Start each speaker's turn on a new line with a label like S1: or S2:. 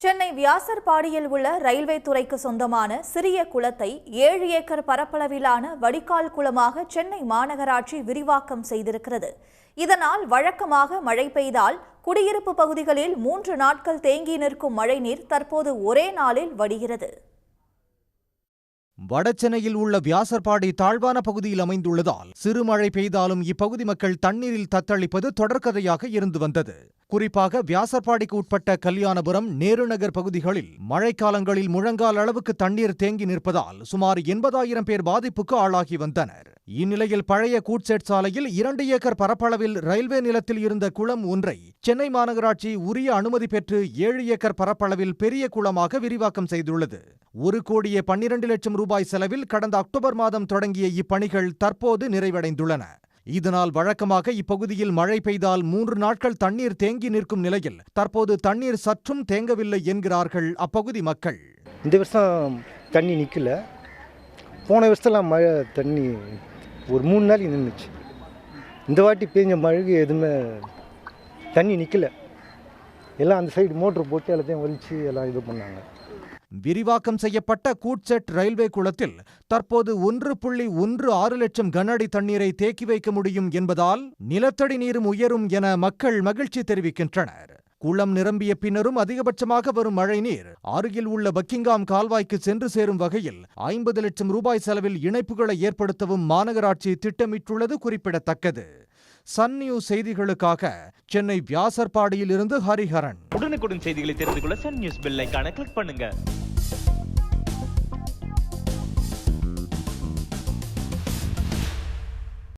S1: சென்னை வியாசர்பாடியில் உள்ள ரயில்வே துறைக்கு சொந்தமான சிறிய குளத்தை 7 ஏக்கர் பரப்பளவிலான வடிகால் குளமாக சென்னை மாநகராட்சி விரிவாக்கம் செய்திருக்கிறது. இதனால் வழக்கமாக மழை பெய்தால் குடியிருப்பு பகுதிகளில் 3 நாட்கள் தேங்கி நிற்கும் மழைநீர் தற்போது ஒரே நாளில் வடிகிறது.
S2: வடசென்னையில் உள்ள வியாசர்பாடி தாழ்வான பகுதியில் அமைந்துள்ளதால் சிறு மழை பெய்தாலும் இப்பகுதி மக்கள் தண்ணீரில் தத்தளிப்பது தொடர்கதையாக இருந்து வந்தது. குறிப்பாக வியாசர்பாடிக்கு உட்பட்ட கல்யாணபுரம், நேருநகர் பகுதிகளில் மழைக்காலங்களில் முழங்கால் அளவுக்கு தண்ணீர் தேங்கி நிற்பதால் சுமார் 80,000 பேர் பாதிப்புக்கு ஆளாகி வந்தனர். இந்நிலையில் பழைய கூட்செட் சாலையில் 2 ஏக்கர் பரப்பளவில் ரயில்வே நிலத்தில் இருந்த குளம் ஒன்றை சென்னை மாநகராட்சி உரிய அனுமதி பெற்று 7 ஏக்கர் பரப்பளவில் பெரிய குளமாக விரிவாக்கம் செய்துள்ளது. 1,12,00,000 ரூபாய் செலவில் கடந்த அக்டோபர் மாதம் தொடங்கிய இப்பணிகள் தற்போது நிறைவடைந்துள்ளன. இதனால் வழக்கமாக இப்பகுதியில் மழை பெய்தால் 3 நாட்கள் தண்ணீர் தேங்கி நிற்கும் நிலையில் தற்போது தண்ணீர் சற்றும் தேங்கவில்லை என்கிறார்கள் அப்பகுதி மக்கள்.
S3: இந்த வருஷம் தண்ணி நிற்கல. போன வருஷம்லாம் மழை தண்ணி ஒரு 3 நாளைக்கு நின்றுச்சு. இந்த வாட்டி பெஞ்ச மழைக்கு எதுவுமே தண்ணி நிற்கல. எல்லாம் அந்த சைடு மோட்ரு போட்டு எல்லாத்தையும் வலிச்சு எல்லாம் இது பண்ணாங்க.
S2: விரிவாக்கம் செய்யப்பட்ட கூட்செட் ரயில்வே குளத்தில் தற்போது 1.16 லட்சம் கன அடி தண்ணீரை தேக்கி வைக்க முடியும் என்பதால் நிலத்தடி நீரும் உயரும் என மக்கள் மகிழ்ச்சி தெரிவிக்கின்றனர். குளம் நிரம்பிய பின்னரும் அதிகபட்சமாக வரும் மழைநீர் அருகில் உள்ள பக்கிங்காம் கால்வாய்க்கு சென்று சேரும் வகையில் 50 லட்சம் ரூபாய் செலவில் இணைப்புகளை ஏற்படுத்தவும் மாநகராட்சி திட்டமிட்டுள்ளது குறிப்பிடத்தக்கது. சன் நியூஸ் செய்திகளுக்காக சென்னை வியாசர்பாடியில் இருந்து ஹரிஹரன்.
S4: உடனுக்குடன் செய்திகளை தெரிந்து கொள்ள சன் நியூஸ் பெல் ஐகானை கிளிக் பண்ணுங்க.